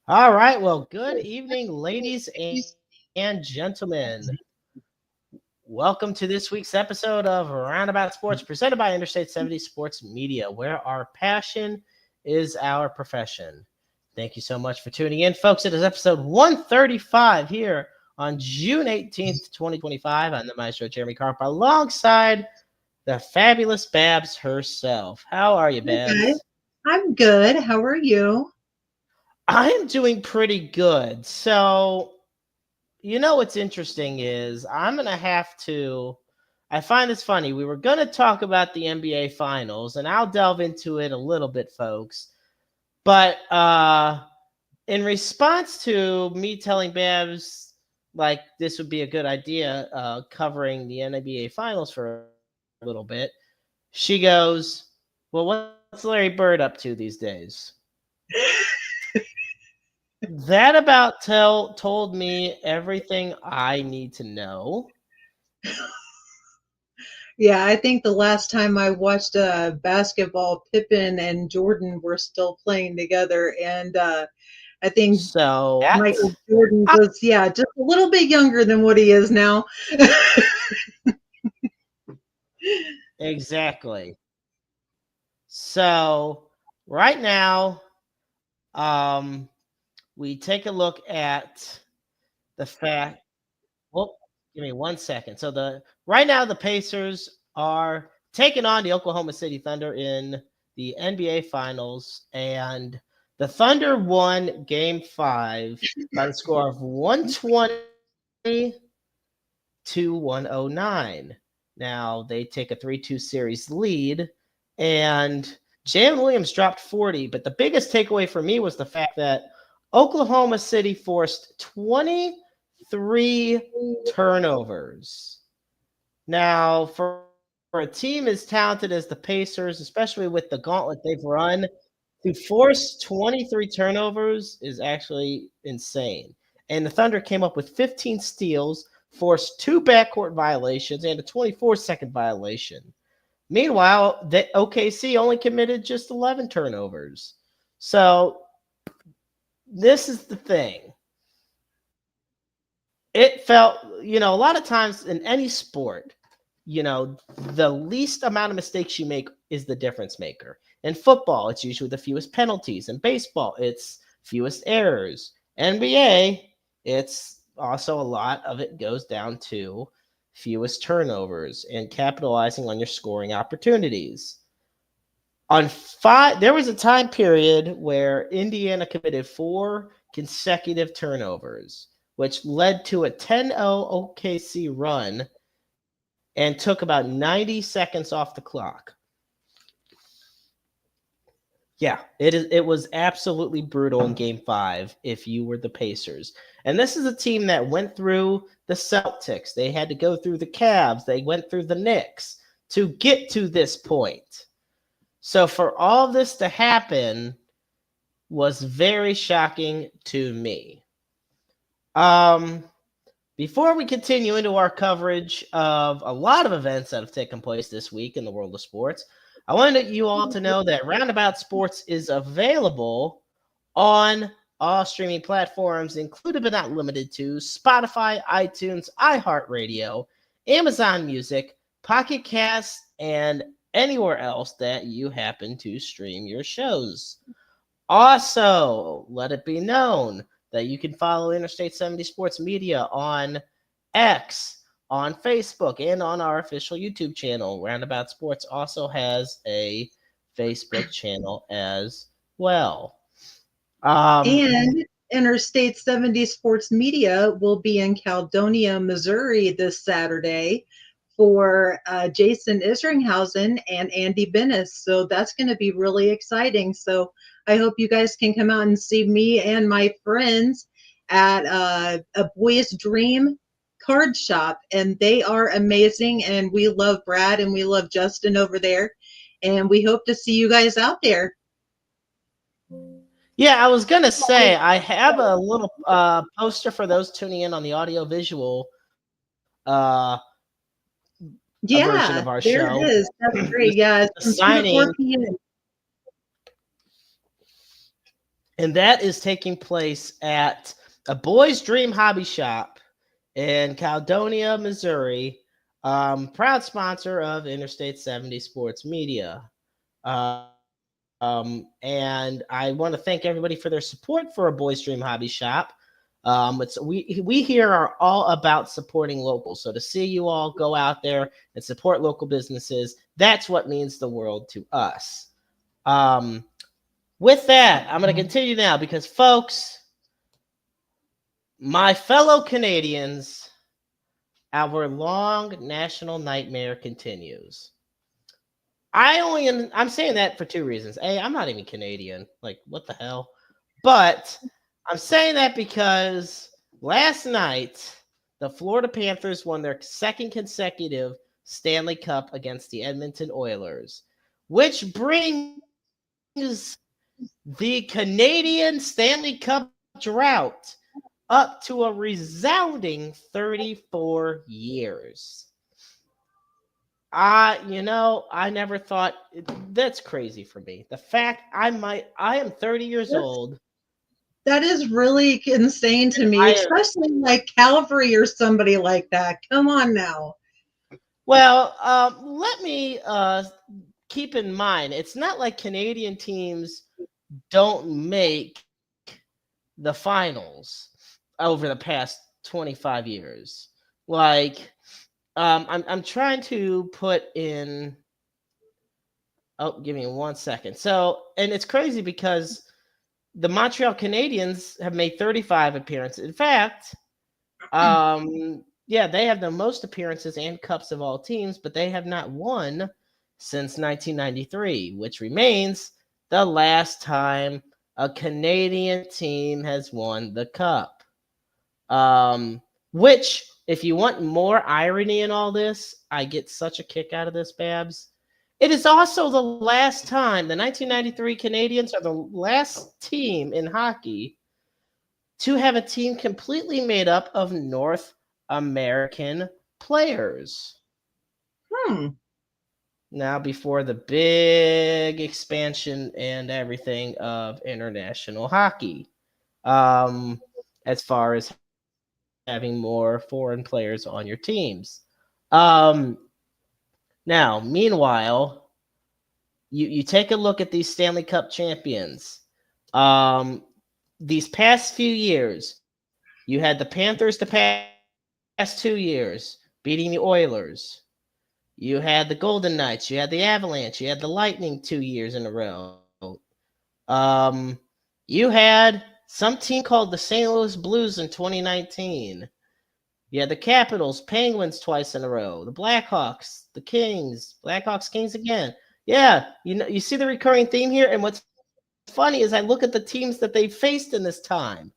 All right. Well, good evening, ladies and gentlemen. Welcome to this week's episode of Roundabout Sports, presented by Interstate 70 Sports Media, where our passion is our profession. Thank you so much for tuning in, folks. It is episode 135 here on June 18th, 2025. I'm the Maestro, Jeremy Carp, alongside the fabulous Babs herself. How are you, Hi guys, Babs? I'm good. How are you? I am doing pretty good. So, what's interesting is I'm going to have to. I find this funny. We were going to talk about the NBA Finals, and I'll delve into it a little bit, folks. But in response to me telling Babs, like, this would be a good idea covering the NBA Finals for a little bit, she goes, well, what's Larry Bird up to these days? That about told me everything I need to know. Yeah, I think the last time I watched basketball, Pippen and Jordan were still playing together, and I think So Michael Jordan was, yeah, just a little bit younger than what he is now. exactly. So right now, we take a look at the fact. Well, give me 1 second. So the right now the Pacers are taking on the Oklahoma City Thunder in the NBA Finals, and the Thunder won Game 5 by the score of 120 to 109. Now they take a 3-2 series lead, and Jalen Williams dropped 40. But the biggest takeaway for me was the fact that Oklahoma City forced 23 turnovers. Now, for a team as talented as the Pacers, especially with the gauntlet they've run, to force 23 turnovers is actually insane. And the Thunder came up with 15 steals, forced two backcourt violations, and a 24-second violation. Meanwhile, the OKC only committed just 11 turnovers. So this is the thing. It felt, a lot of times in any sport, the least amount of mistakes you make is the difference maker. In football, it's usually the fewest penalties. In baseball, it's fewest errors. NBA, it's also a lot of it goes down to fewest turnovers and capitalizing on your scoring opportunities. There was a time period where Indiana committed four consecutive turnovers, which led to a 10-0 OKC run and took about 90 seconds off the clock. Yeah, it was absolutely brutal in game 5 if you were the Pacers. And this is a team that went through the Celtics. They had to go through the Cavs, they went through the Knicks to get to this point. So for all this to happen was very shocking to me. Um Before we continue into our coverage of a lot of events that have taken place this week in the world of sports, I wanted you all to know that Roundabout Sports is available on all streaming platforms, included but not limited to Spotify, iTunes, iHeartRadio, Amazon Music, Pocket Cast, and anywhere else that you happen to stream your shows. Also, let it be known that you can follow Interstate 70 Sports Media on X, on Facebook, and on our official YouTube channel. Roundabout Sports also has a Facebook channel as well. Um, And Interstate 70 Sports Media will be in Caledonia, Missouri this Saturday for Jason Isringhausen and Andy Bennis. So that's going to be really exciting. So I hope you guys can come out and see me and my friends at A Boy's Dream card shop. And they are amazing. And we love Brad and we love Justin over there. And we hope to see you guys out there. yeah, I was going to say, I have a little poster for those tuning in on the audio visual version of our Yeah, show. there it is. That's the, great. Yeah, the it's from 2 to signing 4 p.m. And that is taking place at a Boys Dream Hobby Shop in Caledonia, Missouri. Proud sponsor of Interstate 70 Sports Media. And I want to thank everybody for their support for a Boys Dream Hobby Shop. We here are all about supporting local. So to see you all go out there and support local businesses, that's what means the world to us. With that, I'm going to continue now because, folks, my fellow Canadians, our long national nightmare continues. I'm saying that for two reasons. A, I'm not even Canadian. Like, what the hell? But I'm saying that because last night, the Florida Panthers won their second consecutive Stanley Cup against the Edmonton Oilers, which brings the Canadian Stanley Cup drought up to a resounding 34 years. I never thought that's crazy for me. The fact I am 30 years old. That is really insane to me, especially like Calvary or somebody like that. Come on now. Well, let me keep in mind, it's not like Canadian teams don't make the finals over the past 25 years. Like, I'm trying to put in. Oh, give me 1 second. So, and it's crazy because the Montreal Canadiens have made 35 appearances. In fact, yeah, they have the most appearances and cups of all teams, but they have not won since 1993, which remains the last time a Canadian team has won the cup. Which, if you want more irony in all this, I get such a kick out of this, Babs. It is also the last time the 1993 Canadiens are the last team in hockey to have a team completely made up of North American players. Now, before the big expansion and everything of international hockey, as far as having more foreign players on your teams. Now, meanwhile, you take a look at these Stanley Cup champions. These past few years, you had the Panthers the past 2 years beating the Oilers. You had the Golden Knights. You had the Avalanche. You had the Lightning 2 years in a row. You had some team called the St. Louis Blues in 2019. You had the Capitals, Penguins twice in a row. The Blackhawks, the Kings, Blackhawks, Kings again. Yeah, you see the recurring theme here. And what's funny is I look at the teams that they faced in this time.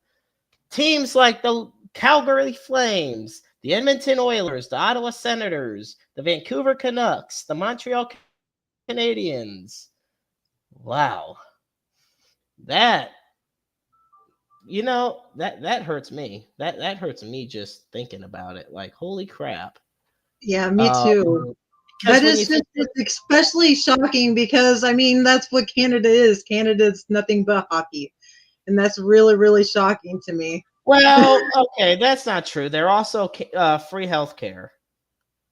Teams like the Calgary Flames, the Edmonton Oilers, the Ottawa Senators, the Vancouver Canucks, the Montreal Canadiens. Wow. That hurts me. That hurts me just thinking about it. Like, holy crap. Yeah, me too. That is just especially shocking because, I mean, that's what Canada is. Canada's nothing but hockey. And that's really, really shocking to me. Well, okay, that's not true. They're also free healthcare.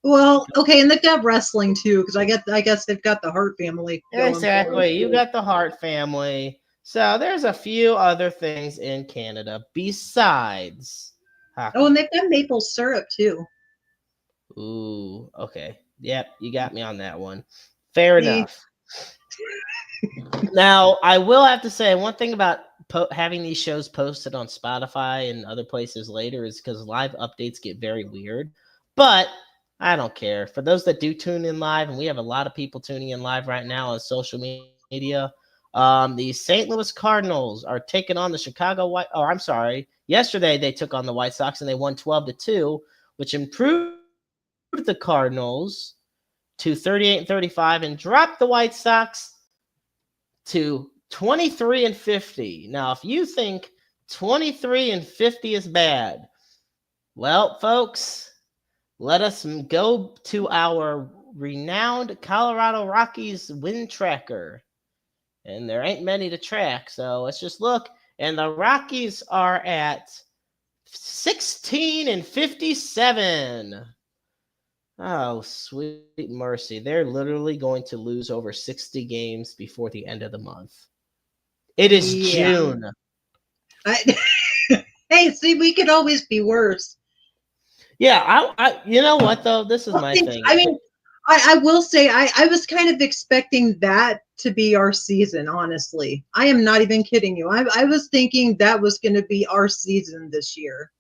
Well, okay, and they've got wrestling too, because I guess they've got the Hart family. Exactly, you got the Hart family. So there's a few other things in Canada besides hockey. Oh, and they've got maple syrup too. Ooh, okay. Yep, you got me on that one. Fair enough. Now, I will have to say one thing about having these shows posted on Spotify and other places later is because live updates get very weird. But I don't care. For those that do tune in live, and we have a lot of people tuning in live right now on social media, the St. Louis Cardinals are taking on the Chicago White. Oh, I'm sorry. Yesterday they took on the White Sox and they won 12-2, which improved the Cardinals to 38-35 and dropped the White Sox to 23-50. Now, if you think 23-50 is bad, well, folks, let us go to our renowned Colorado Rockies win tracker. And there ain't many to track, so let's just look. And the Rockies are at 16-57. Oh, sweet mercy. They're literally going to lose over 60 games before the end of the month. It is Yeah. June. Hey, see, we could always be worse. Yeah, you know what though? This is my thing. I mean, I will say I was kind of expecting that to be our season, honestly. I am not even kidding you. I was thinking that was going to be our season this year.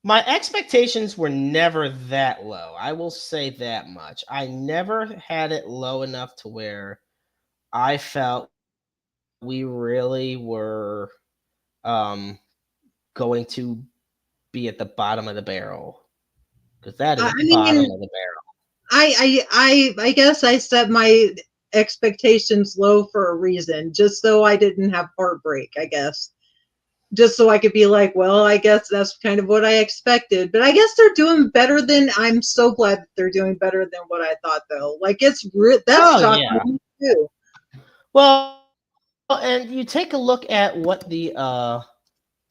My expectations were never that low. I will say that much. I never had it low enough to where I felt we really were going to be at the bottom of the barrel, because that I is bottom mean, of the barrel. I guess I set my expectations low for a reason, just so I didn't have heartbreak, I guess. Just so I could be like, well, I guess that's kind of what I expected. But I guess they're doing better than I'm so glad that they're doing better than what I thought though. Like that's Oh shocking yeah. too. Well, and you take a look at what the NL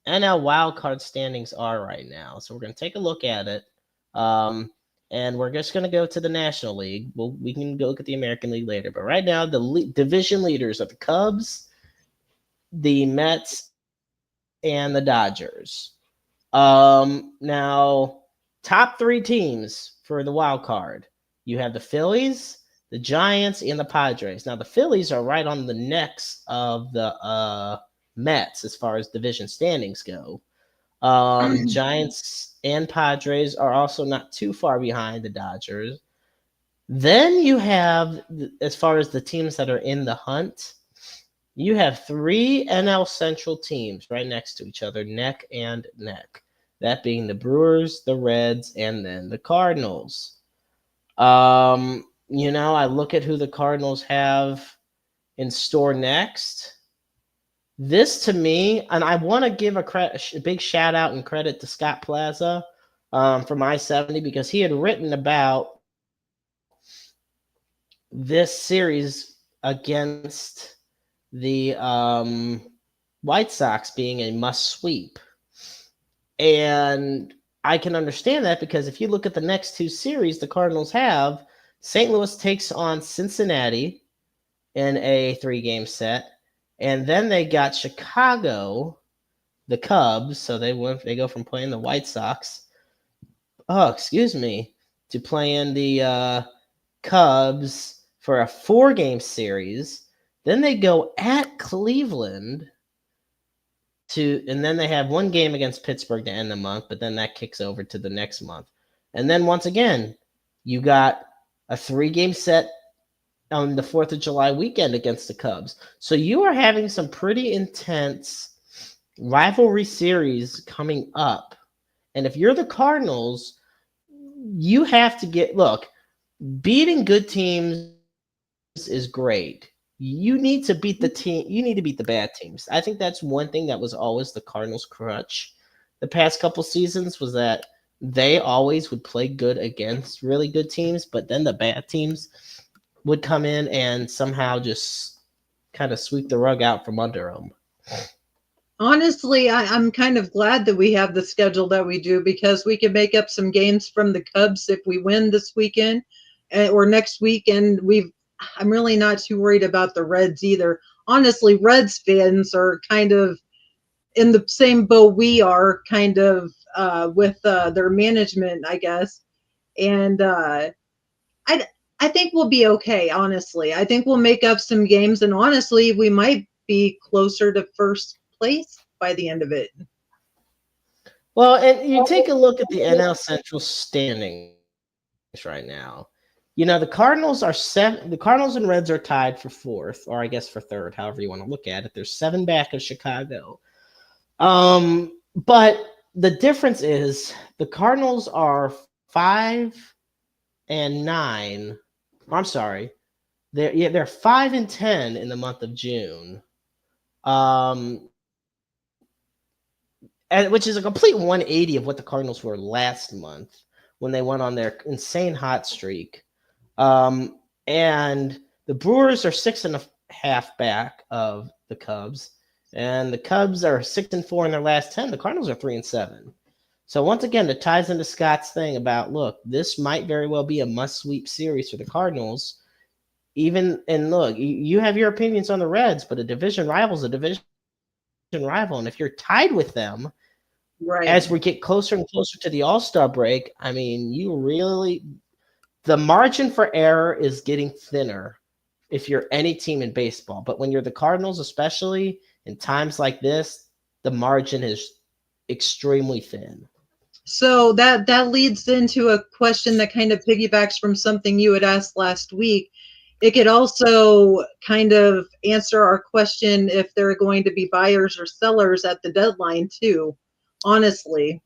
wildcard standings are right now. So we're going to take a look at it. And we're just going to go to the National League. We can go look at the American League later. But right now, the division leaders are the Cubs, the Mets, and the Dodgers. Now, top three teams for the wild card. You have the Phillies, the Giants, and the Padres. Now, the Phillies are right on the necks of the Mets as far as division standings go. Giants and Padres are also not too far behind the Dodgers. Then you have, as far as the teams that are in the hunt, you have three NL Central teams right next to each other, neck and neck. That being the Brewers, the Reds, and then the Cardinals. I look at who the Cardinals have in store next. This to me, and I want to give a big shout out and credit to Scott Plaza from I-70, because he had written about this series against the White Sox being a must sweep. And I can understand that, because if you look at the next two series the Cardinals have, St. Louis takes on Cincinnati in a 3-game set. And then they got Chicago, the Cubs. So they go from playing the White Sox, to playing the Cubs for a 4-game series. Then they go at Cleveland and then they have 1 game against Pittsburgh to end the month, but then that kicks over to the next month. And then once again, you got a 3-game set on the 4th of July weekend against the Cubs. So you are having some pretty intense rivalry series coming up. And if you're the Cardinals, you have to beating good teams is great. You need to beat the team. You need to beat the bad teams. I think that's one thing that was always the Cardinals' crutch the past couple seasons, was that they always would play good against really good teams, but then the bad teams would come in and somehow just kind of sweep the rug out from under them. Honestly, I'm kind of glad that we have the schedule that we do, because we can make up some games from the Cubs if we win this weekend or next week. And I'm really not too worried about the Reds either. Honestly, Reds fans are kind of in the same boat we are, kind of with their management, I guess. And I I think we'll be okay. Honestly, I think we'll make up some games, and honestly, we might be closer to first place by the end of it. Well, and you take a look at the NL Central standings right now. The Cardinals are the Cardinals and Reds are tied for 4th, or I guess for 3rd, however you want to look at it. There's 7 back of Chicago. But the difference is the Cardinals are 5-9. I'm sorry. They're 5-10 in the month of June. Which is a complete 180 of what the Cardinals were last month when they went on their insane hot streak. And the Brewers are 6.5 back of the Cubs, And the Cubs are 6-4 in their last 10. The Cardinals are 3-7. So once again, it ties into Scott's thing about, look, this might very well be a must-sweep series for the Cardinals. And look, you have your opinions on the Reds, but a division rival is a division rival. And if you're tied with them, Right. as we get closer and closer to the All-Star break, I mean, the margin for error is getting thinner if you're any team in baseball. But when you're the Cardinals, especially in times like this, the margin is extremely thin. So that leads into a question that kind of piggybacks from something you had asked last week. It could also kind of answer our question if there are going to be buyers or sellers at the deadline too, honestly.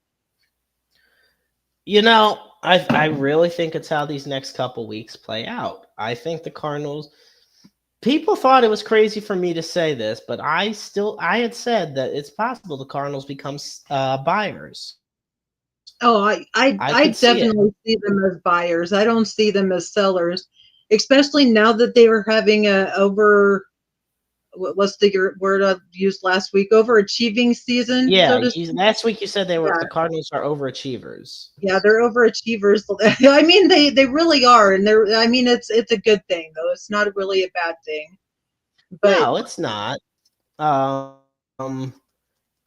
I really think it's how these next couple weeks play out. I think the Cardinals, people thought it was crazy for me to say this, but I had said that it's possible the Cardinals become buyers. Oh, I could I see it. definitely see them as buyers. I don't see them as sellers, especially now that they were having a over what's the word I used last week? Overachieving season, Yeah, so to speak. last week you said Yeah, the Cardinals are overachievers. yeah, they're overachievers. I mean, they really are, and they're. I mean, it's a good thing though. It's not really a bad thing. But No, it's not.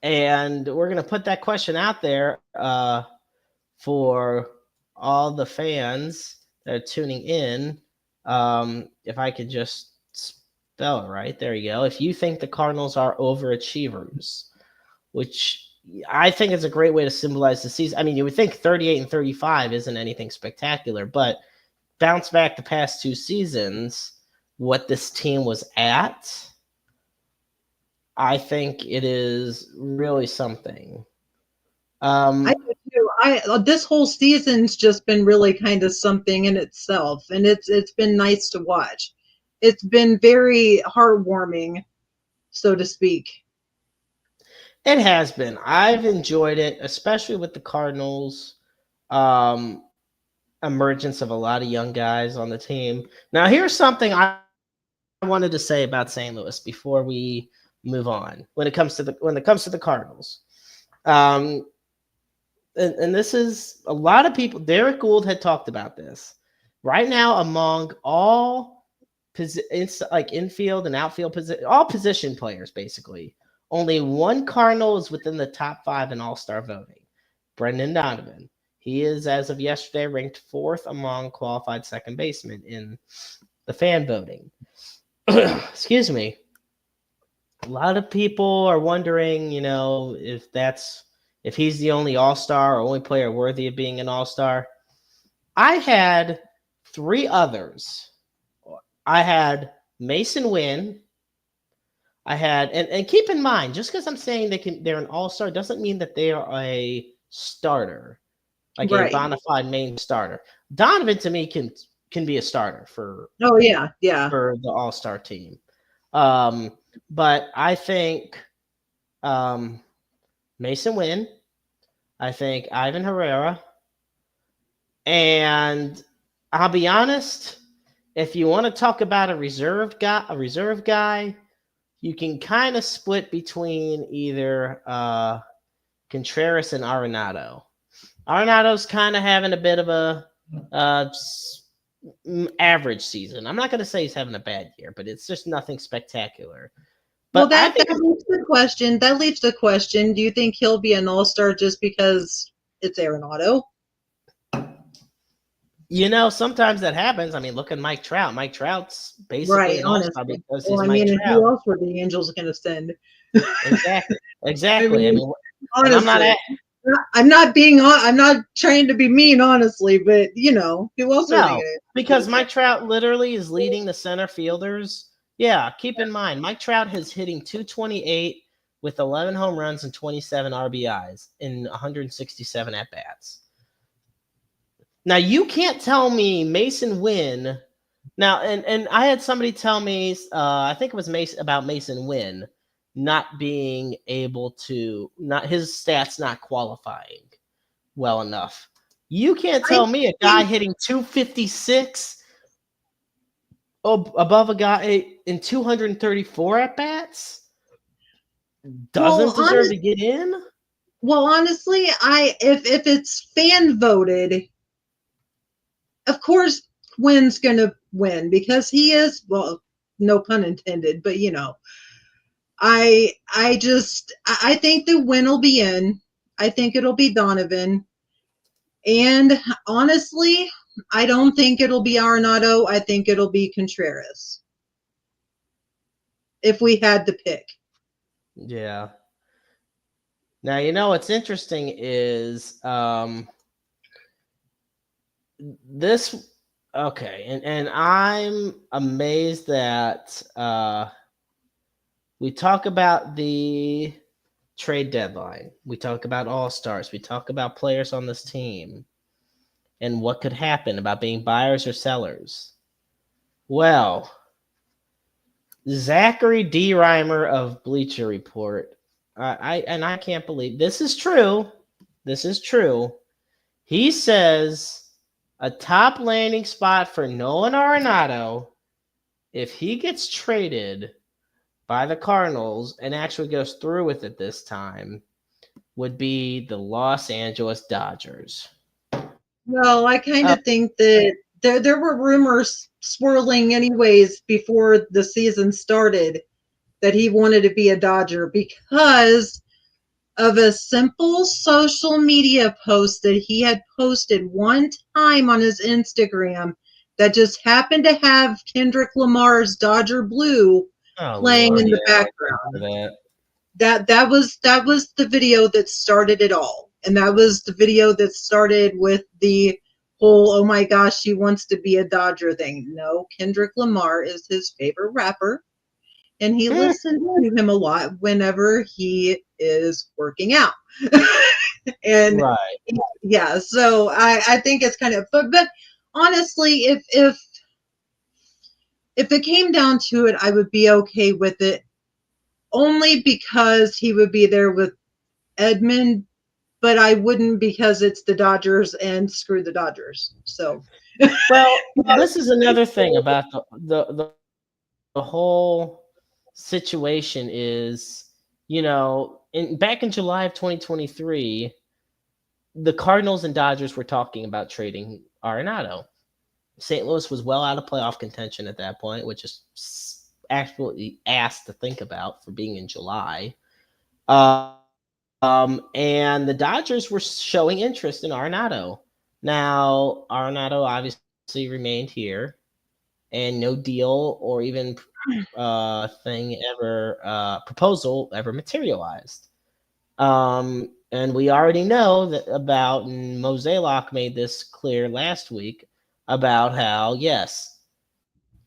And we're gonna put that question out there for all the fans that are tuning in. If I could just spell it right, there you go. If you think the Cardinals are overachievers, which I think is a great way to symbolize the season. I mean, you would think 38-35 isn't anything spectacular, but bounce back the past two seasons, what this team was at, I think it is really something. I do too. This whole season's just been really kind of something in itself, and it's been nice to watch. It's been very heartwarming, so to speak. It has been. I've enjoyed it, especially with the Cardinals. Um, Emergence of a lot of young guys on the team. Now, here's something I wanted to say about St. Louis before we move on. When it comes to the Cardinals, um, and this is a lot of people. Derek Gould had talked about this. Right now, among all like infield and outfield all position players, basically, only one Cardinal is within the top 5 in All-Star voting. Brendan Donovan. He is, as of yesterday, ranked 4th among qualified second basemen in the fan voting. Excuse me. A lot of people are wondering, if he's the only All-Star or only player worthy of being an All-Star. I had 3 others. I had Mason Wynn. I had and keep in mind, just because I'm saying they're an all-star doesn't mean that they are a starter, like a Right. bona fide main starter. Donovan to me can be a starter Oh yeah, yeah. for the all-star team. But I think Mason Wynn, I think Ivan Herrera, and I'll be honest, if you want to talk about a reserve guy, you can kind of split between either Contreras and Arenado. Arenado's kind of having a bit of a average season. I'm not going to say he's having a bad year, but it's just nothing spectacular. Well, But I think that leaves the question. That leaves the question. Do you think he'll be an all-star just because it's Arenado? sometimes that happens. I mean, look at Mike Trout. Mike Trout's basically Right, an all-star honestly. because Well, he's I Mike mean, and Trout. who else were the Angels going to send? Exactly. I Exactly. I mean, mean, and honestly, I'm not trying to be mean, honestly, but who else are they no, going because to send? Mike Trout literally is leading the center fielders. Yeah, keep in mind, Mike Trout is hitting 228 with 11 home runs and 27 RBIs in 167 at bats. Now you can't tell me Mason Wynn. Now, and I had somebody tell me, I think it was Mason Wynn not being able to, not his stats not qualifying well enough. You can't I tell me a guy think hitting 256 above a guy in 234 at bats. Well, doesn't deserve to get in? honestly, if it's fan voted, of course Quinn's gonna win because he is, well, no pun intended, but I think the win will be in. I think it'll be Donovan. And honestly, I don't think it'll be Arenado. I think it'll be Contreras. If we had to pick. Yeah. Now, what's interesting is this. Okay, and I'm amazed that we talk about the trade deadline. We talk about all-stars. We talk about players on this team and what could happen about being buyers or sellers. Well, Zachary D. Reimer of Bleacher Report. I can't believe this is true. This is true. He says a top landing spot for Nolan Arenado, if he gets traded by the Cardinals and actually goes through with it this time, would be the Los Angeles Dodgers. Well, I kind of think that there were rumors swirling anyways before the season started that he wanted to be a Dodger because of a simple social media post that he had posted one time on his Instagram that just happened to have Kendrick Lamar's Dodger Blue playing in the background. That was the video that started it all. And that was the video that started with the whole, oh my gosh, she wants to be a Dodger thing. No, Kendrick Lamar is his favorite rapper. And he listens to him a lot whenever he is working out. And right. Yeah, so I think it's kind of, but honestly, if it came down to it, I would be okay with it only because he would be there with Edmund, but I wouldn't because it's the Dodgers and screw the Dodgers. So, well, this is another thing about the whole situation is, back in July of 2023, the Cardinals and Dodgers were talking about trading Arenado. St. Louis was well out of playoff contention at that point, which is actually ass to think about for being in July. And the Dodgers were showing interest in Arenado. Now, Arenado obviously remained here, and no deal or even proposal ever materialized. And we already know that about, and Mozeliak made this clear last week, about how, yes,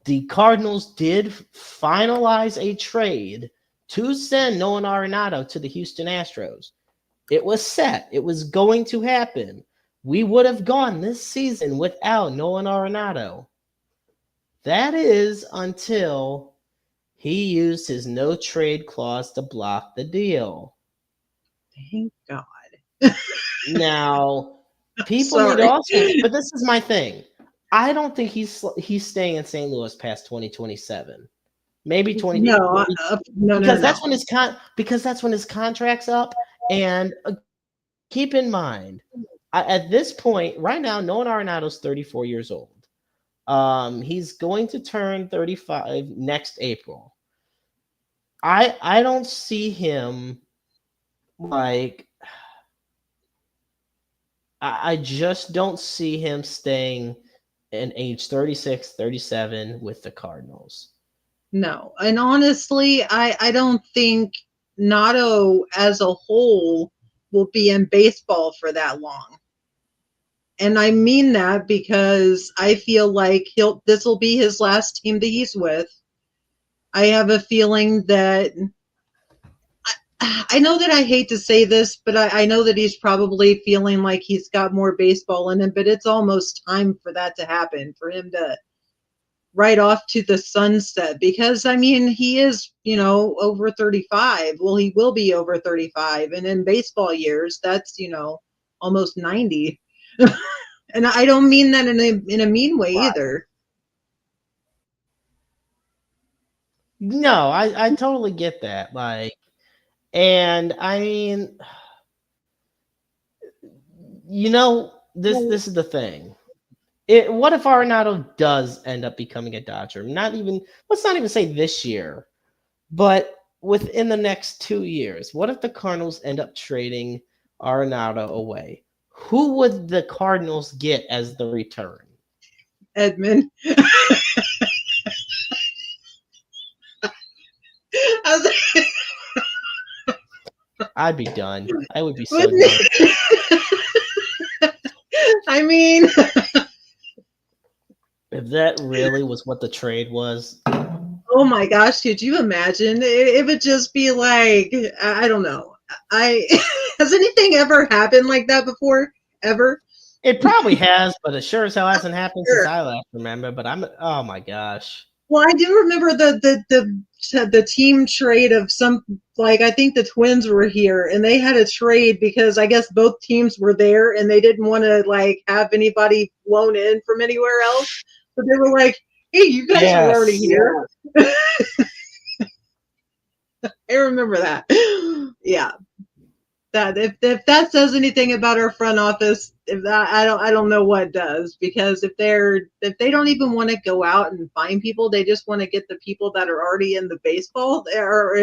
the Cardinals did finalize a trade to send Nolan Arenado to the Houston Astros. It was set. It was going to happen. We would have gone this season without Nolan Arenado. That is until he used his no trade clause to block the deal. Thank God. Now, people need to also, but this is my thing. I don't think he's staying in St. Louis past 2027. Maybe 20. No, because that's when his contract's up. And keep in mind, at this point, right now, Nolan Arenado's 34 years old. He's going to turn 35 next April. I don't see him I just don't see him staying in age 36, 37 with the Cardinals. No. And honestly, I don't think Nato as a whole will be in baseball for that long. And I mean that because I feel like this will be his last team that he's with. I have a feeling that I know that I hate to say this, but I know that he's probably feeling like he's got more baseball in him, but it's almost time for that to happen, for him to ride off to the sunset. Because, I mean, he is, over 35. Well, he will be over 35. And in baseball years, that's, almost 90. And I don't mean that in a mean way either. No, I totally get that. And I mean, this is the thing. What if Arenado does end up becoming a Dodger? Let's not even say this year, but within the next 2 years. What if the Cardinals end up trading Arenado away? Who would the Cardinals get as the return? Edmund. I'd be done. I would be so done. I mean, If that really was what the trade was. oh my gosh, could you imagine? It would just be like, I don't know. Has anything ever happened like that before? Ever? It probably has, but it sure as hell hasn't happened since Sure. I last remember. But oh my gosh. Well, I do remember the team trade of some, like, I think the Twins were here and they had a trade because I guess both teams were there and they didn't want to like have anybody flown in from anywhere else. So they were like, "Hey, you guys are already Yes. here." I remember that. Yeah. That if that says anything about our front office, if that I don't know what does, because if they don't even want to go out and find people, they just want to get the people that are already in the baseball or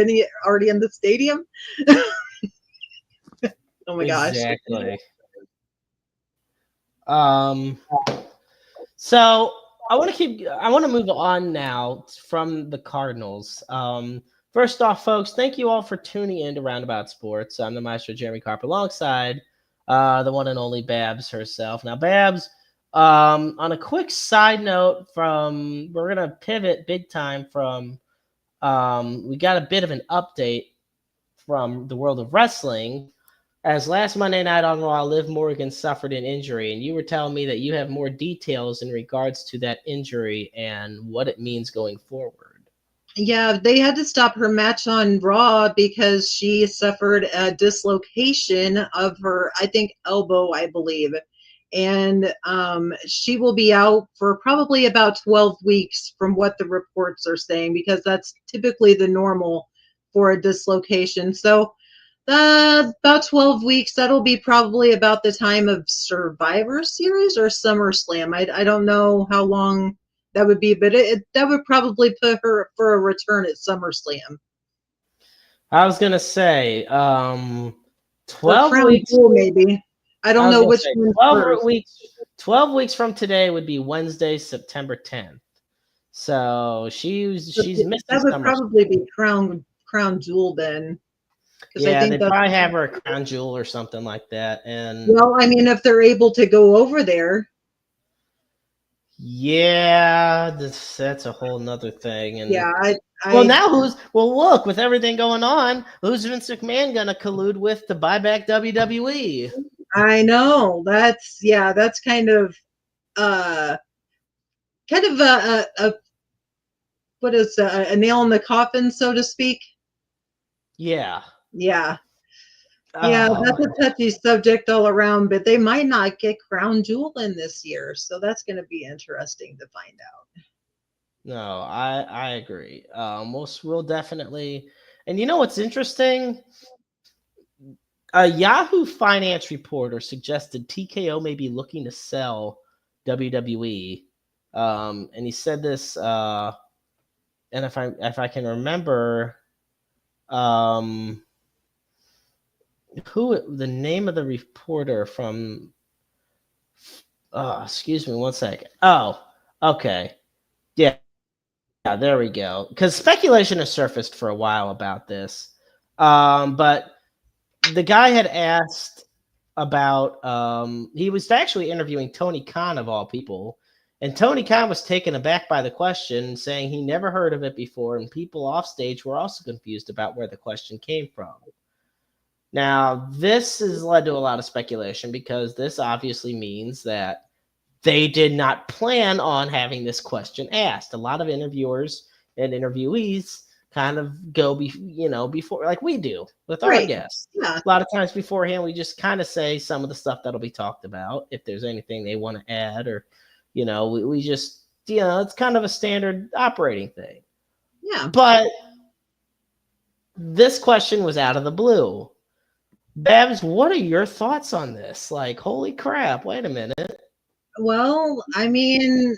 already in the stadium. Oh my gosh. Exactly. So I want to move on now from the Cardinals. First off, folks, thank you all for tuning in to Roundabout Sports. I'm the Maestro Jeremy Carper alongside the one and only Babs herself. Now, Babs, on a quick side note, we're gonna pivot big time from we got a bit of an update from the world of wrestling. As last Monday night on Raw, Liv Morgan suffered an injury, and you were telling me that you have more details in regards to that injury and what it means going forward. Yeah, they had to stop her match on Raw because she suffered a dislocation of her, I think, elbow, I believe. And she will be out for probably about 12 weeks from what the reports are saying, because that's typically the normal for a dislocation. So about 12 weeks, that'll be probably about the time of Survivor Series or SummerSlam. I don't know how long that would be, but that would probably put her for a return at SummerSlam. I was gonna say, Or 12 Crown weeks. Jewel, maybe. I I don't was know gonna which say one's 12 first. weeks. 12 weeks from today would be Wednesday, September 10th. So But she's missing that would SummerSlam. probably be Crown Jewel then, because I Yeah, think they that's, probably have her a crown jewel or something like that. And well, I mean, if they're able to go over there. yeah, that's a whole nother thing. And Yeah, look, with everything going on, who's Vince McMahon gonna collude with to buy back WWE? I know. That's uh kind of a what is a nail in the coffin, so to speak. Yeah. Yeah. Yeah, Oh, that's a touchy subject all around, but they might not get Crown Jewel in this year, so that's going to be interesting to find out. no, I agree. We'll definitely. And you know what's interesting? A Yahoo Finance reporter suggested TKO may be looking to sell WWE. And he said this, and if I can remember, um, who the name of the reporter from? Excuse me, one second. Oh, okay, yeah, there we go. Because speculation has surfaced for a while about this, but the guy had asked about he was actually interviewing Tony Khan of all people, and Tony Khan was taken aback by the question, saying he never heard of it before, and people off stage were also confused about where the question came from. Now, this has led to a lot of speculation because this obviously means that they did not plan on having this question asked. A lot of interviewers and interviewees kind of go before, like we do with our Right. guests. Yeah. A lot of times beforehand, we just kind of say some of the stuff that'll be talked about. If there's anything they want to add, or we just it's kind of a standard operating thing. Yeah. But this question was out of the blue. Babs, what are your thoughts on this? Like, holy crap, wait a minute. Well, I mean,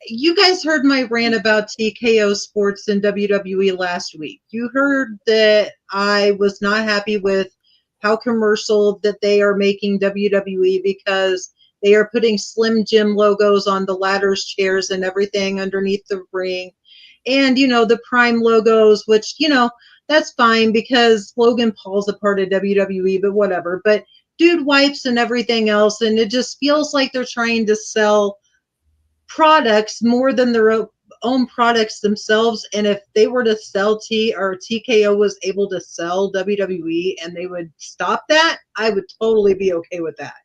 you guys heard my rant about TKO Sports and WWE last week. You heard that I was not happy with how commercial that they are making WWE because they are putting Slim Jim logos on the ladders, chairs, and everything underneath the ring. And, the Prime logos, which, that's fine because Logan Paul's a part of WWE, but whatever. But dude wipes and everything else. And it just feels like they're trying to sell products more than their own products themselves. And if they were to sell or TKO was able to sell WWE and they would stop that, I would totally be okay with that.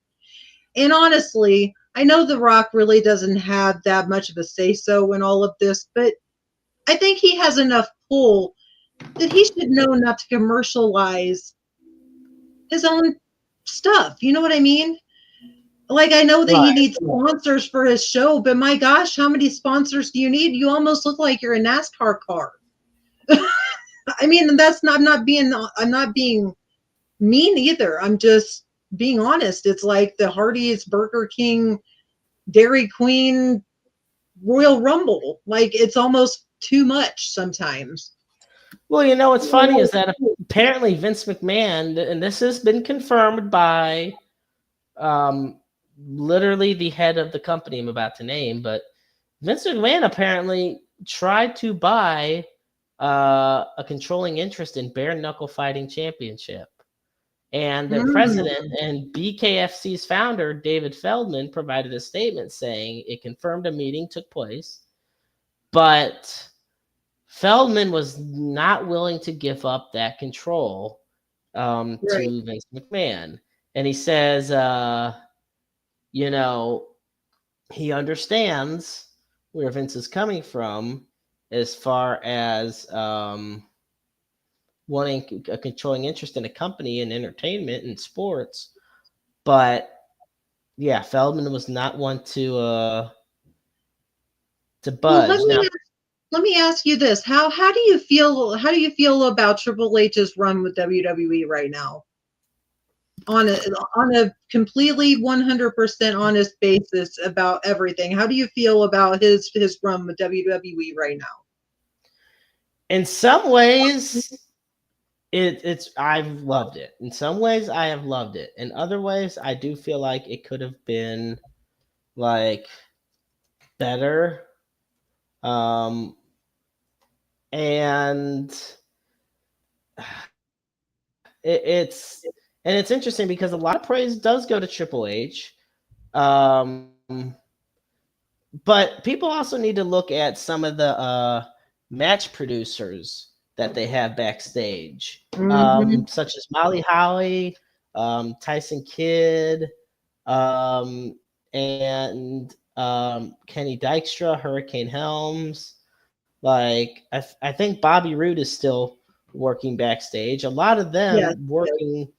And honestly, I know The Rock really doesn't have that much of a say so in all of this, but I think he has enough pull that he should know not to commercialize his own stuff. You know what I mean? Like, I know that he needs sponsors for his show, but my gosh, how many sponsors do you need? You almost look like you're a NASCAR car. I mean, I'm not being mean either. I'm just being honest. It's like the Hardee's, Burger King, Dairy Queen, Royal Rumble. Like, it's almost too much sometimes. Well, what's funny is that apparently Vince McMahon, and this has been confirmed by literally the head of the company I'm about to name, but Vince McMahon apparently tried to buy a controlling interest in Bare Knuckle Fighting Championship. And the president and BKFC's founder, David Feldman, provided a statement saying it confirmed a meeting took place, but Feldman was not willing to give up that control to Vince McMahon. And he says, he understands where Vince is coming from as far as wanting a controlling interest in a company in entertainment and sports. But yeah, Feldman was not one to budge. Well, let me ask you this: how do you feel about Triple H's run with WWE right now? On a completely 100% honest basis about everything. How do you feel about his run with WWE right now? In some ways, it's I've loved it. In some ways, I have loved it. In other ways, I do feel like it could have been like better. And it's interesting because a lot of praise does go to Triple H. But people also need to look at some of the match producers that they have backstage, such as Molly Holly, Tyson Kidd, and Kenny Dykstra, Hurricane Helms. Like I think Bobby Roode is still working backstage. A lot of them working,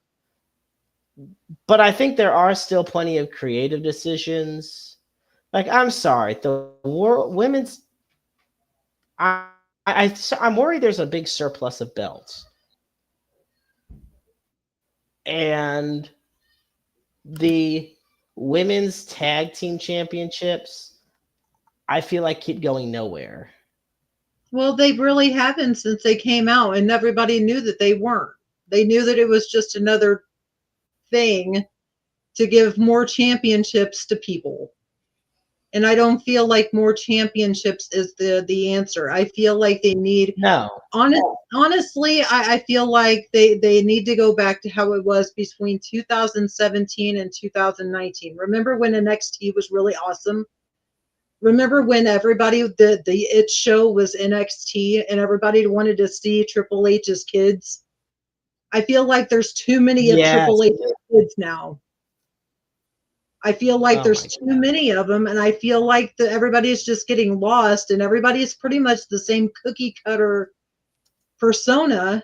but I think there are still plenty of creative decisions. Like, I'm sorry, the women's. I'm worried there's a big surplus of belts, and the women's tag team championships, I feel like keep going nowhere. Well, they really haven't since they came out, and everybody knew that they weren't. They knew that it was just another thing to give more championships to people. And I don't feel like more championships is the answer. I feel like they need honestly, I feel like they need to go back to how it was between 2017 and 2019. Remember when NXT was really awesome? Remember when everybody the It show was NXT and everybody wanted to see Triple H's kids? I feel like there's too many of Triple H's kids now. I feel like there's too many of them, and I feel like everybody's just getting lost, and everybody's pretty much the same cookie cutter persona.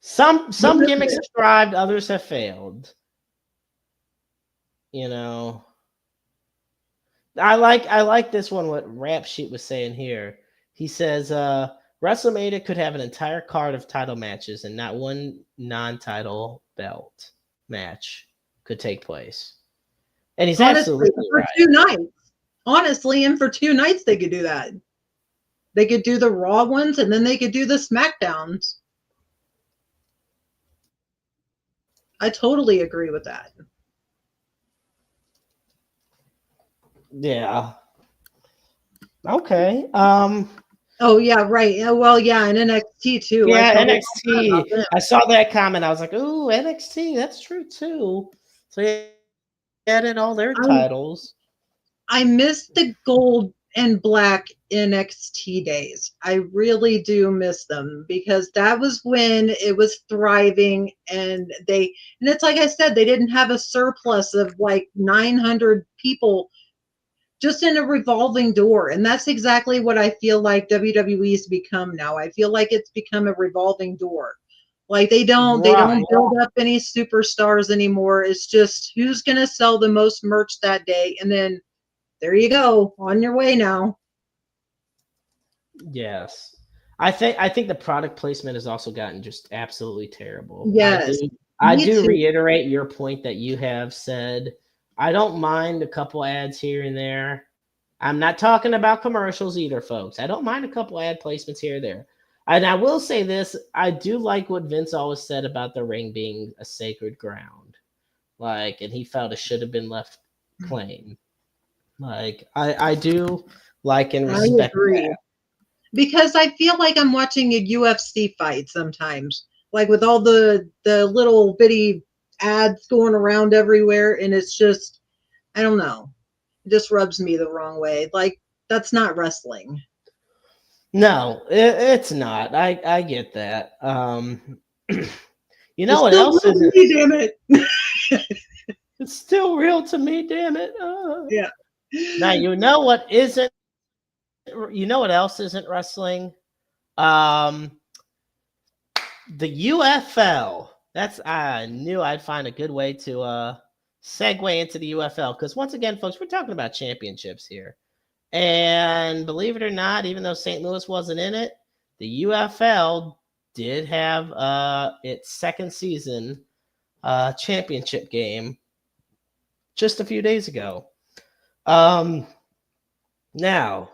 Some gimmicks have thrived, others have failed. I like this one. What Rap Sheet was saying here. He says, WrestleMania could have an entire card of title matches and not one non-title belt match could take place. And he's Honestly, absolutely for right. 2 nights. Honestly, and for 2 nights they could do that. They could do the Raw ones and then they could do the SmackDowns. I totally agree with that. Yeah. Okay. Oh yeah, right. Yeah, well, yeah, and NXT too. I Yeah, totally forgot about NXT. them. I saw that comment. I was like, "Ooh, NXT. That's true too." So they added all their I titles. I miss the gold and black NXT days. I really do miss them because that was when it was thriving and it's like I said, they didn't have a surplus of like 900 people just in a revolving door. And that's exactly what I feel like WWE's become now. I feel like it's become a revolving door. Like they don't Right. build up any superstars anymore. It's just who's going to sell the most merch that day, and then there you go, on your way now. Yes. I think the product placement has also gotten just absolutely terrible. I Yes, do I me do too. reiterate your point that you have said. I don't mind a couple ads here and there. I'm not talking about commercials either, folks. I don't mind a couple ad placements here or there. And I will say this, I do like what Vince always said about the ring being a sacred ground. Like, and he felt it should have been left plain. Like, I do like and I respect agree that. because I feel like I'm watching a UFC fight sometimes, like with all the little bitty ads going around everywhere, and it's just I don't know, it just rubs me the wrong way. Like that's not wrestling. No, it's not. I get that. You know It's what still else real to isn't? me, damn it. It's still real to me, damn it. Yeah. Now you know what isn't. You know what else isn't wrestling? Um, the UFL. That's I knew I'd find a good way to segue into the UFL because once again, folks, we're talking about championships here. And believe it or not, even though St. Louis wasn't in it, the UFL did have its second season championship game just a few days ago. Um, now,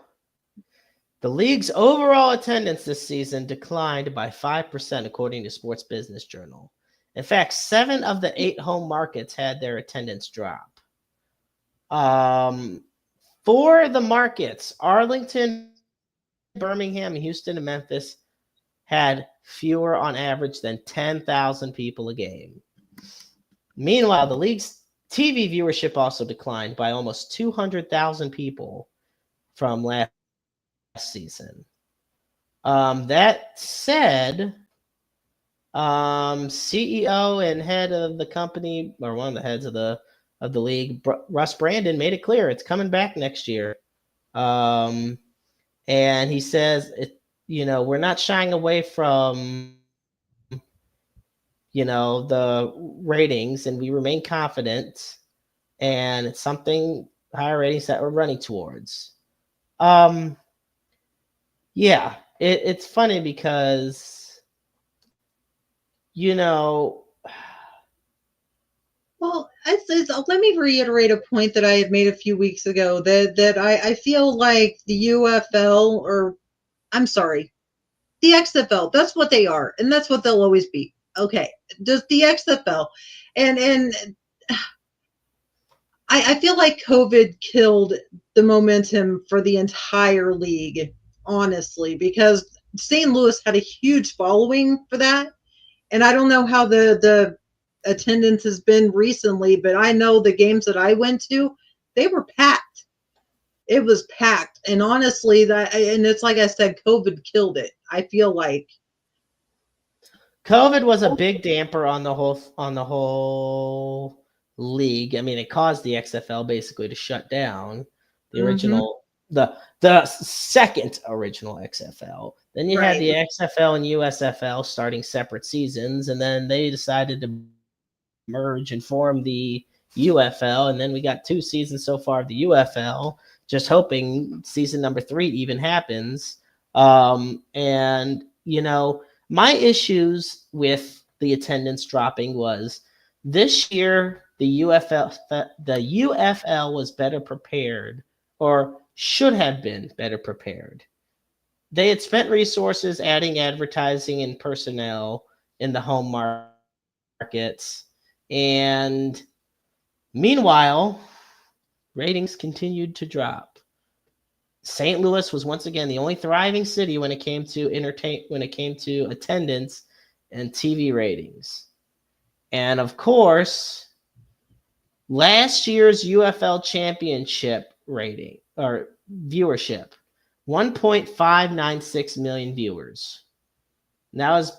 the league's overall attendance this season declined by 5%, according to Sports Business Journal. In fact, 7 of the 8 home markets had their attendance drop. For the markets, Arlington, Birmingham, Houston, and Memphis had fewer on average than 10,000 people a game. Meanwhile, the league's TV viewership also declined by almost 200,000 people from last season. That said, CEO and head of the company, or one of the heads of the league, Russ Brandon, made it clear it's coming back next year. And he says we're not shying away from the ratings, and we remain confident, and it's something higher ratings that we're running towards. Yeah, it's funny because you know Well, let me reiterate a point that I had made a few weeks ago that I feel like the UFL, or I'm sorry, the XFL, that's what they are, and that's what they'll always be. Okay, just the XFL. And I feel like COVID killed the momentum for the entire league, honestly, because St. Louis had a huge following for that. And I don't know how the attendance has been recently, but I know the games that I went to, they were packed. It was packed, and honestly, and it's like I said, COVID killed it. I feel like. COVID was a big damper on the whole league. I mean, it caused the XFL basically to shut down the Mm-hmm. original the second original XFL. Then you had Right. the XFL and USFL starting separate seasons, and then they decided to merge and form the UFL, and then we got 2 seasons so far of the UFL. Just hoping season number 3 even happens. And my issues with the attendance dropping was this year the UFL was better prepared, or should have been better prepared. They had spent resources adding advertising and personnel in the home markets, and meanwhile, ratings continued to drop. St. Louis was once again the only thriving city when it came to attendance and TV ratings. And of course, last year's UFL Championship rating or viewership, 1.596 million viewers. That was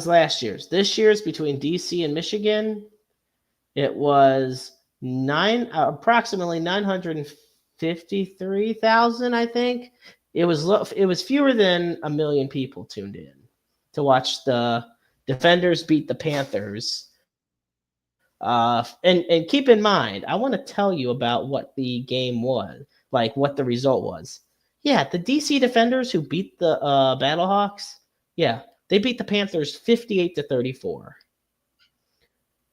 last year's. This year's, between DC and Michigan, it was approximately 953,000, I think. It was fewer than a million people tuned in to watch the Defenders beat the Panthers. And keep in mind, I want to tell you about what the game was, like what the result was. Yeah, the DC Defenders, who beat the Battlehawks, yeah, they beat the Panthers 58-34.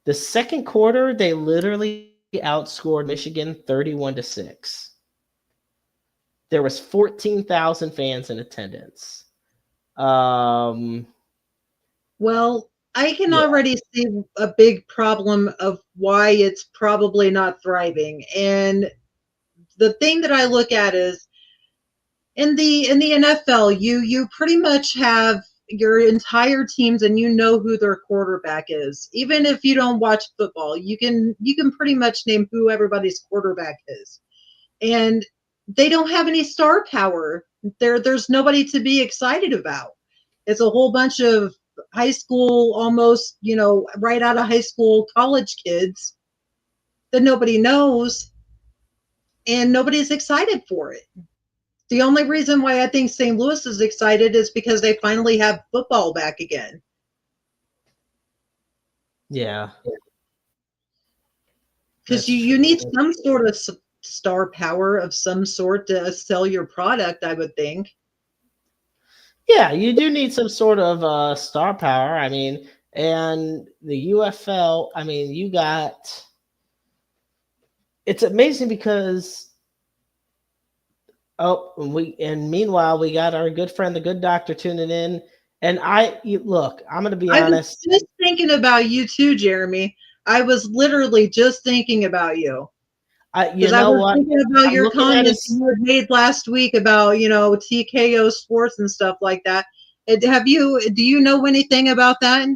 The second quarter, they literally outscored Michigan 31-6. There was 14,000 fans in attendance. Well, I can already see a big problem of why it's probably not thriving. And the thing that I look at is in the NFL, you pretty much have your entire teams and you know who their quarterback is. Even if you don't watch football, you can pretty much name who everybody's quarterback is. And they don't have any star power. There's nobody to be excited about. It's a whole bunch of high school, almost, right out of high school, college kids that nobody knows, and nobody's excited for it. The only reason why I think St. Louis is excited is because they finally have football back again. Yeah. Because you need some sort of star power of some sort to sell your product, I would think. Yeah, you do need some sort of star power. I mean, and the UFL, I mean, it's amazing because meanwhile we got our good friend, the Good Doctor, tuning in. And I'm going to be honest. I was just thinking about you too, Jeremy. I was literally just thinking about you. Because I was thinking about your comments you had made last week about, TKO Sports and stuff like that. Do you know anything about that?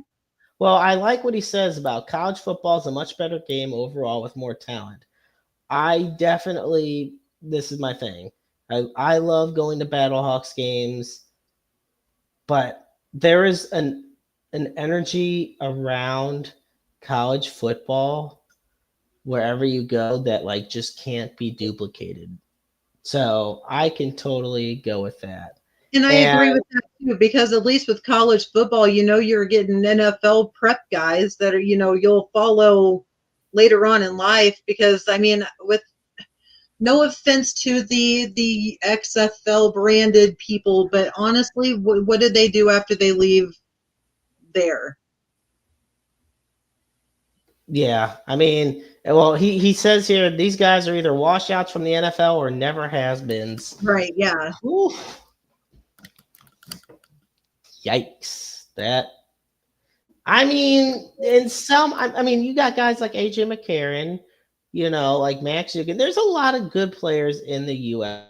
Well, I like what he says about college football is a much better game overall with more talent. This is my thing. I love going to Battlehawks games, but there is an energy around college football wherever you go that just can't be duplicated. So I can totally go with that. And I agree with that too, because at least with college football, you're getting NFL prep guys that are, you'll follow later on in life. Because I mean, with no offense to the XFL branded people, but honestly, what did they do after they leave there? Yeah, I mean, well, he says here these guys are either washouts from the NFL or never has-beens. Right, yeah. Oof. Yikes. I mean, you got guys like AJ McCarron, like Max Eugen. There's a lot of good players in the UFL,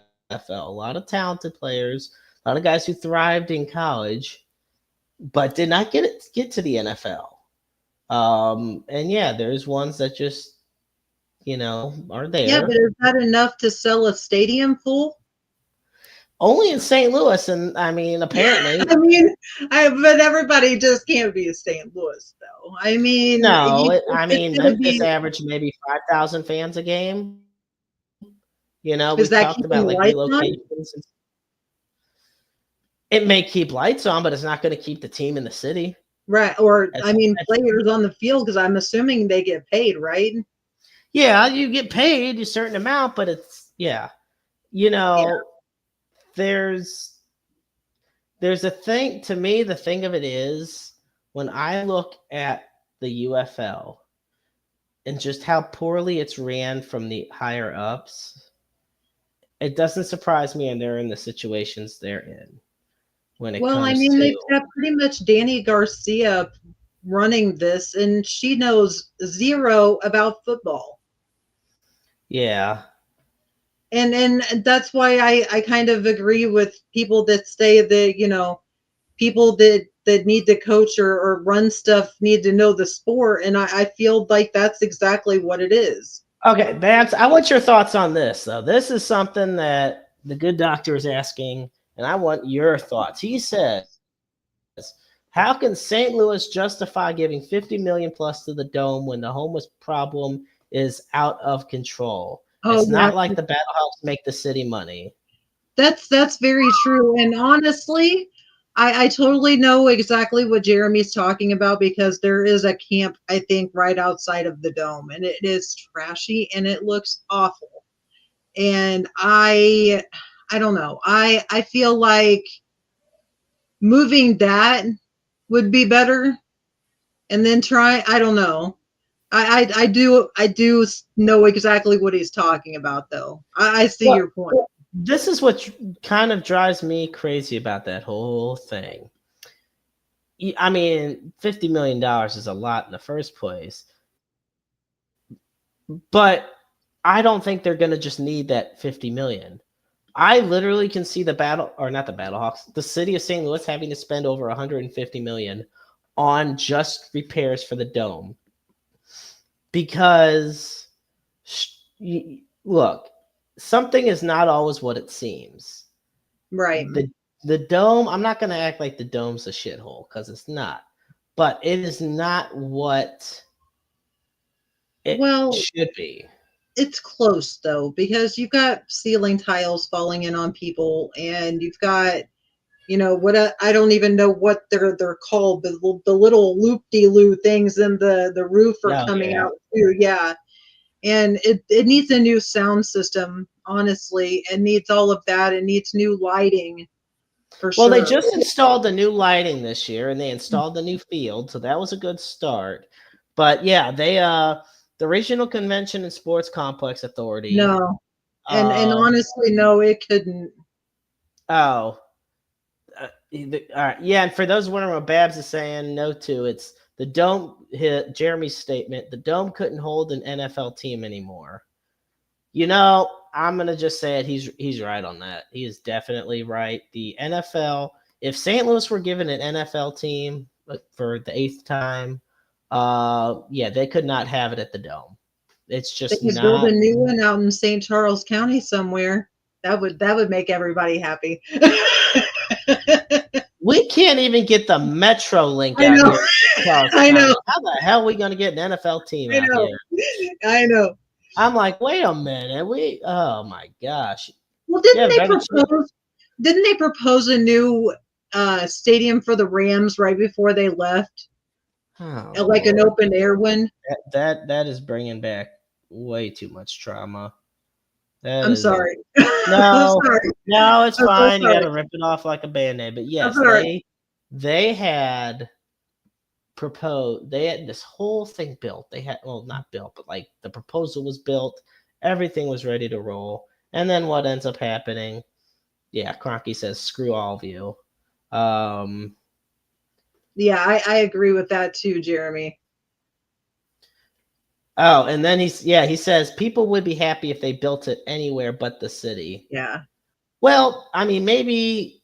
a lot of talented players, a lot of guys who thrived in college, but did not get to the NFL. And yeah, there's ones that just, are there. Yeah, but is that enough to sell a stadium full? Only in St. Louis, and I mean, apparently. But everybody just can't be a St. Louis, though. I mean, no, Memphis averaged maybe 5,000 fans a game. We talked about relocations. It may keep lights on, but it's not going to keep the team in the city. Right. Or, players on the field, because I'm assuming they get paid, right? Yeah, you get paid a certain amount, but you Yeah. know, there's a thing to me. The thing of it is, when I look at the UFL and just how poorly it's ran from the higher ups, it doesn't surprise me, and they're in the situations they're in when it Well, I comes mean, they've to, got pretty much Danny Garcia running this, and she knows zero about football. yeah. And that's why I kind of agree with people that say that, people that need to coach or run stuff need to know the sport. And I feel like that's exactly what it is. Okay, Babs, I want your thoughts on this, though. This is something that the good doctor is asking, and I want your thoughts. He says, how can St. Louis justify giving 50 million plus to the dome when the homeless problem is out of control? Oh It's yeah, not like the Battlehawks make the city money. that's very true. And honestly, I totally know exactly what Jeremy's talking about because there is a camp, I think, right outside of the dome, and it is trashy and it looks awful. And I don't know. I feel like moving that would be better, and then try. I don't know. I do know exactly what he's talking about, though. I see Well, your point. this is what kind of drives me crazy about that whole thing. I mean, $50 million is a lot in the first place, but I don't think they're going to just need that 50 million. I literally can see the battle, or not the Battlehawks, the city of St. Louis having to spend over 150 million on just repairs for the dome. Because look, something is not always what it seems. Right. The dome, I'm not going to act like the dome's a shithole, because it's not. But it is not what it Well, should be. it's close though because you've got ceiling tiles falling in on people, and you've got what I don't even know what they're called, the little loop de loo things in the roof are Oh, coming yeah. out too. Yeah, and it needs a new sound system, honestly. It needs all of that. It needs new lighting for Well, they sure. just installed the new lighting this year, and they installed the new field, so that was a good start. But yeah, the Regional Convention and Sports Complex Authority. No, and Um, honestly, no, it couldn't. oh, all right, yeah. And for those wondering what Babs is saying, no to, it's the dome. Jeremy's statement: the dome couldn't hold an NFL team anymore. I'm gonna just say it. He's right on that. He is definitely right. The NFL, if St. Louis were given an NFL team for the 8th time, yeah, they could not have it at the dome. It's They just could build a not. new one out in St. Charles County somewhere. That would make everybody happy. We can't even get the Metro link I out know. here in Charles I County. know. How the hell are we gonna get an NFL team I out know. here? I know. I'm like, wait a minute. Oh my gosh. Well, Yeah, better chance. didn't they propose a new stadium for the Rams right before they left? Oh Like an Lord. open air one? That is bringing back way too much trauma. That I'm is sorry. I'm no, sorry. no, it's I'm so fine. You got sorry. to rip it off like a band-aid. But I'm yes, sorry. they had proposed. They had this whole thing built. They had, well, not built, but like the proposal was built. Everything was ready to roll. And then what ends up happening? Yeah, Kroenke says, "Screw all of you." Um, Yeah, I agree with that too, Jeremy. oh, and then he says people would be happy if they built it anywhere but the city. Yeah. Well, I mean, maybe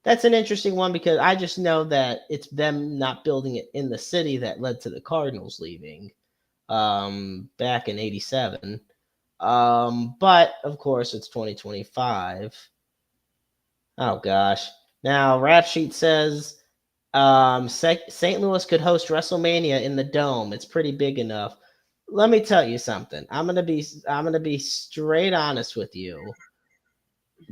that's an interesting one because I just know that it's them not building it in the city that led to the Cardinals leaving back in 87. But of course, it's 2025. Oh, gosh. Now, Rap Sheet says St. Louis could host WrestleMania in the Dome. It's pretty big enough. Let me tell you something. I'm gonna be straight honest with you.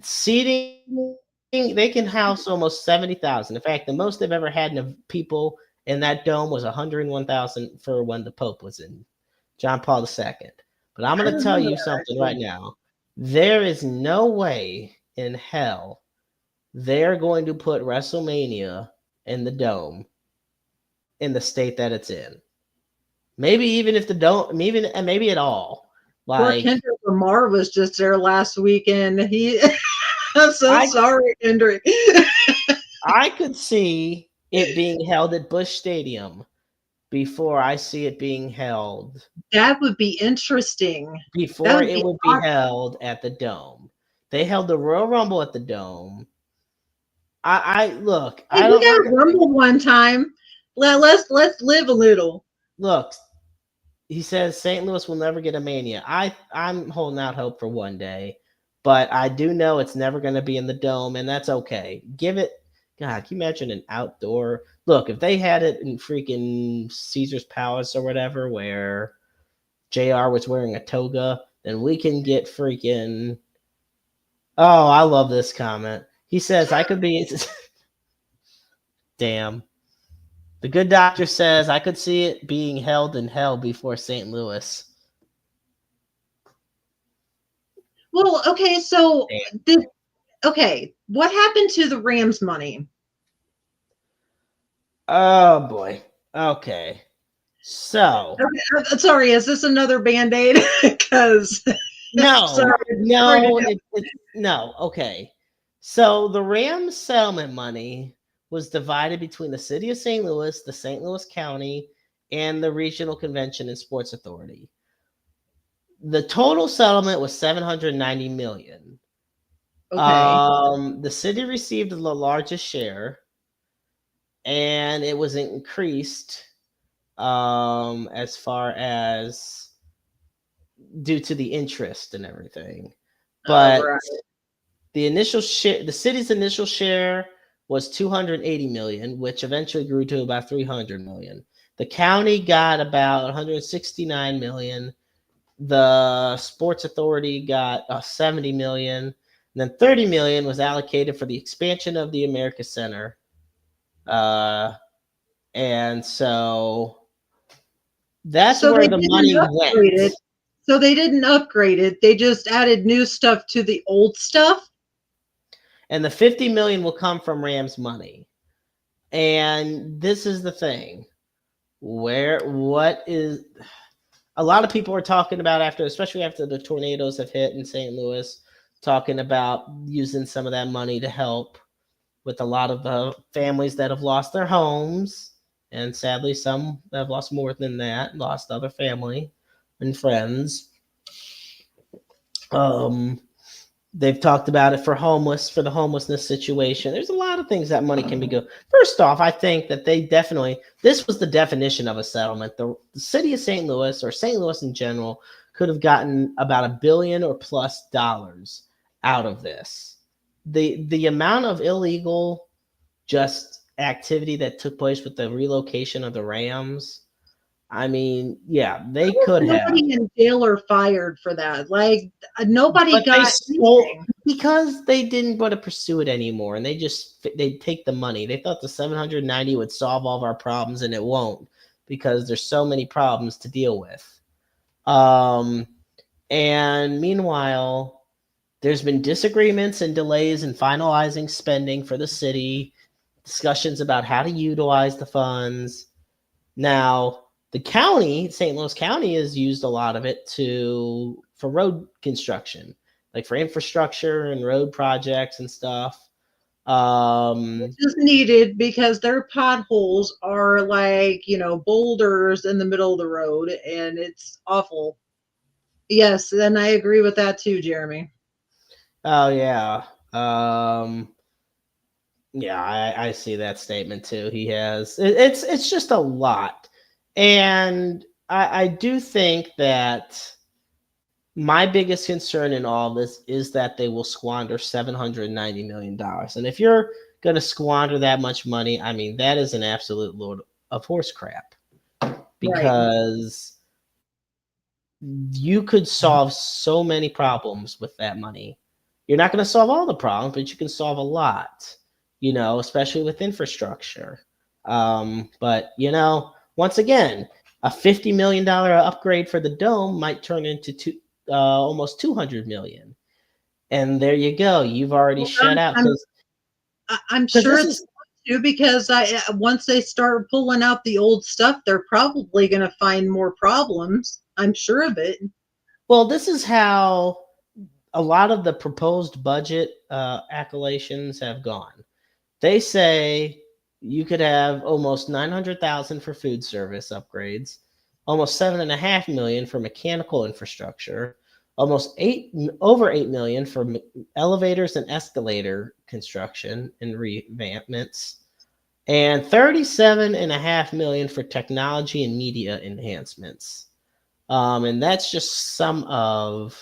Seating, they can house almost 70,000. In fact, the most they've ever had of people in that dome was 101,000 for when the Pope was in, John Paul II. But I'm I going to tell remember you that something right actually. now. There is no way in hell they're going to put WrestleMania in the dome in the state that it's in. Maybe even if the dome, maybe at all. Poor Like Kendrick Lamar was just there last weekend. I'm so I, sorry, Kendrick. I could see it being held at Busch Stadium before I see it being held That would be interesting. That before would it be would be held at the Dome. They held the Royal Rumble at the Dome. I look. Hey, I we don't got want a Rumble one time. Let's live a little. look. He says St. Louis will never get a Mania. I'm holding out hope for one day, but I do know it's never going to be in the Dome, and that's okay. Give it. God, can you imagine an outdoor look? If they had it in freaking Caesar's Palace or whatever, where JR was wearing a toga, then we can get freaking. Oh, I love this comment. He says, I could be. Damn. The good doctor says, I could see it being held in hell before St. Louis. Well, okay, so Damn. what happened to the Rams money? Oh, boy. Okay. So. I'm sorry, is this another Band-Aid? Because No. sorry, No. No. Okay. So the Rams settlement money was divided between the city of St. Louis, the St. Louis County, and the Regional Convention and Sports Authority. The total settlement was $790 million. okay. The city received the largest share, and it was increased as far as due to the interest and everything. But Right. the city's initial share was 280 million, which eventually grew to about 300 million. The county got about 169 million. The sports authority got 70 million. And then 30 million was allocated for the expansion of the America Center. And so that's So where they the didn't money upgrade went. it. So they didn't upgrade it. They just added new stuff to the old stuff. And the 50 million will come from Rams money. And this is the thing. What is a lot of people are talking about especially after the tornadoes have hit in St. Louis, talking about using some of that money to help with a lot of the families that have lost their homes. And sadly, some have lost more than that, lost other family and friends. They've talked about it for the homelessness situation. There's a lot of things that money can be good. First off, I think that this was the definition of a settlement. The city of St. Louis, or St. Louis in general, could have gotten about $1 billion or plus dollars out of this. The amount of illegal just activity that took place with the relocation of the Rams. I mean, yeah, they could have. Nobody in jail or fired for that. Like nobody But they got stole anything. because they didn't want to pursue it anymore, and they'd take the money. They thought the 790 would solve all of our problems, and it won't because there's so many problems to deal with. And meanwhile, there's been disagreements and delays in finalizing spending for the city, discussions about how to utilize the funds. Now, the county, St. Louis County, has used a lot of it for road construction, like for infrastructure and road projects and stuff. Which is needed because their potholes are like, boulders in the middle of the road and it's awful. Yes, and I agree with that too, Jeremy. Oh yeah. Yeah, I see that statement too. He has it's just a lot. And I do think that my biggest concern in all this is that they will squander $790 million. And if you're going to squander that much money, I mean, that is an absolute load of horse crap Right. because you could solve so many problems with that money. You're not going to solve all the problems, but you can solve a lot, especially with infrastructure. But, once again, a $50 million upgrade for the dome might turn into almost $200 million. And there you go. You've already Well, shut out I'm because sure this it's is going to, because once they start pulling out the old stuff, they're probably going to find more problems. I'm sure of it. well, this is how a lot of the proposed budget accolations have gone. They say you could have almost 900,000 for food service upgrades, almost 7.5 million for mechanical infrastructure, almost over 8 million for elevators and escalator construction and revampments, and 37.5 million for technology and media enhancements. And that's just some of,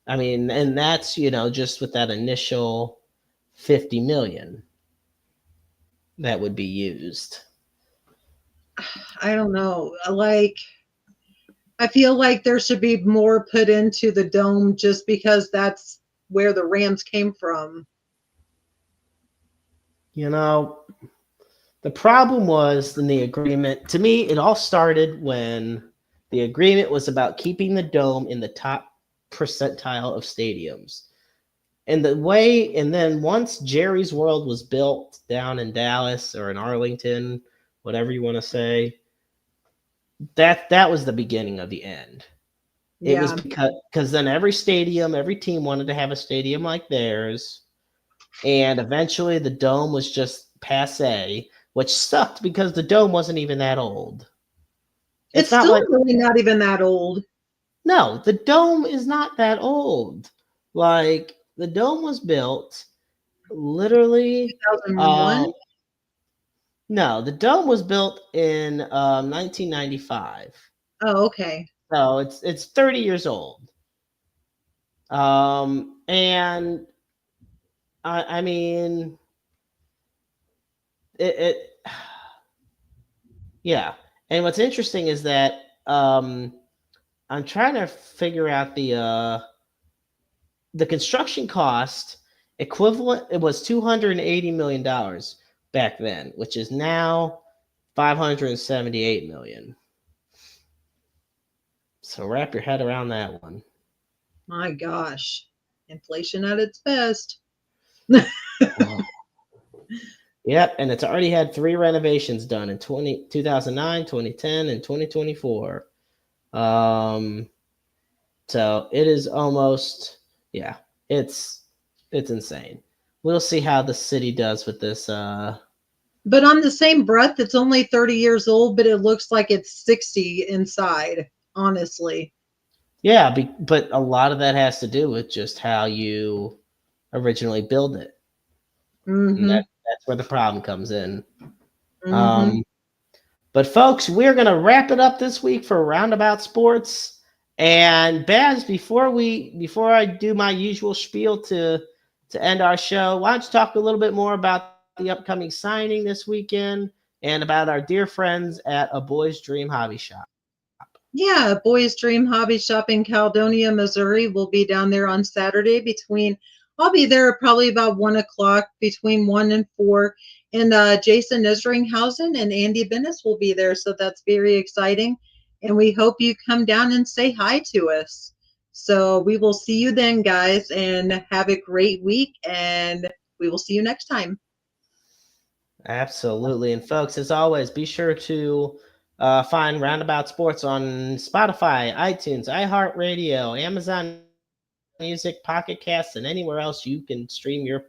I mean, and that's, just with that initial 50 million that would be used. I don't know. I feel like there should be more put into the dome, just because that's where the Rams came from. You know, the problem was in the agreement. To me, it all started when the agreement was about keeping the dome in the top percentile of stadiums. And then once Jerry's World was built down in Dallas or in Arlington, whatever you want to say, that was the beginning of the end. It was Yeah. because then every stadium, every team wanted to have a stadium like theirs, and eventually the dome was just passe, which sucked because the dome wasn't even that old. It's It's not still like really not even that old. no, the dome is not that old. Like the dome was built literally. 2001. No, the dome was built in 1995, Oh, okay. so it's 30 years old. And I mean it yeah. And what's interesting is that I'm trying to figure out the construction cost equivalent. It was $280 million back then, which is now 578 million. So wrap your head around that one. My gosh. Inflation at its best. Yep, and it's already had 3 renovations done in 2009, 2010, and 2024. Um, so it is almost, yeah, it's it's insane. We'll see how the city does with this. But on the same breath, it's only 30 years old, but it looks like it's 60 inside, honestly. Yeah, but a lot of that has to do with just how you originally build it, and Mm-hmm. that's where the problem comes in. Mm-hmm. Um, but folks, we're gonna wrap it up this week for Roundabout Sports. And Baz, before I do my usual spiel to end our show, why don't you talk a little bit more about the upcoming signing this weekend and about our dear friends at A Boy's Dream Hobby Shop? Yeah, Boys Dream Hobby Shop in Caledonia, Missouri. Will be down there on Saturday I'll be there probably about 1 o'clock, between 1 and 4. And Jason Isringhausen and Andy Bennis will be there. So that's very exciting. And we hope you come down and say hi to us. So we will see you then, guys, and have a great week. And we will see you next time. Absolutely. And folks, as always, be sure to find Roundabout Sports on Spotify, iTunes, iHeartRadio, Amazon Music, Pocket Casts, and anywhere else you can stream your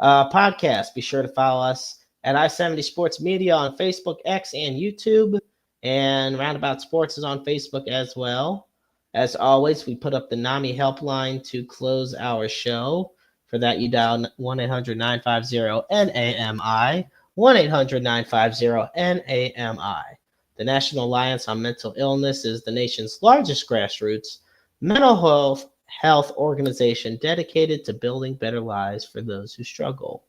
podcast. Be sure to follow us at I-70 Sports Media on Facebook, X, and YouTube. And Roundabout Sports is on Facebook as well. As always, we put up the NAMI helpline to close our show. For that, you dial 1-800-950-NAMI, 1-800-950-NAMI. The National Alliance on Mental Illness is the nation's largest grassroots mental health organization dedicated to building better lives for those who struggle.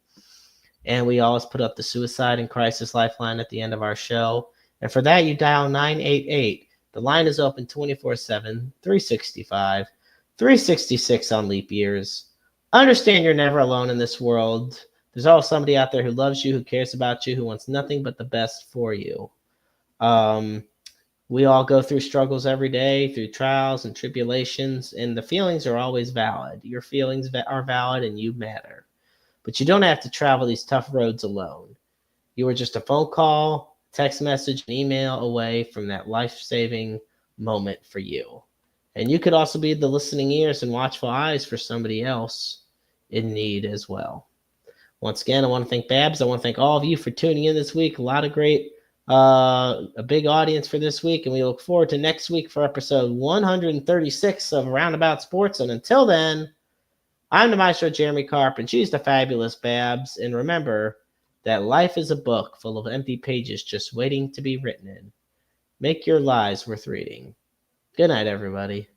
And we always put up the Suicide and Crisis Lifeline at the end of our show. And for that, you dial 988. The line is open 24/7, 365, 366 on leap years. Understand you're never alone in this world. There's always somebody out there who loves you, who cares about you, who wants nothing but the best for you. Um, We all go through struggles every day, through trials and tribulations, and the feelings are always valid. Your feelings are valid and you matter. But you don't have to travel these tough roads alone. You are just a phone call, text message, and email away from that life-saving moment for you. And you could also be the listening ears and watchful eyes for somebody else in need as well. Once again, I want to thank Babs. I want to thank all of you for tuning in this week. A lot of great, a big audience for this week, and we look forward to next week for episode 136 of Roundabout Sports. And until then, I'm the Maestro Jeremy Carp, and she's the fabulous Babs. And remember that life is a book full of empty pages just waiting to be written in. Make your lives worth reading. Good night, everybody.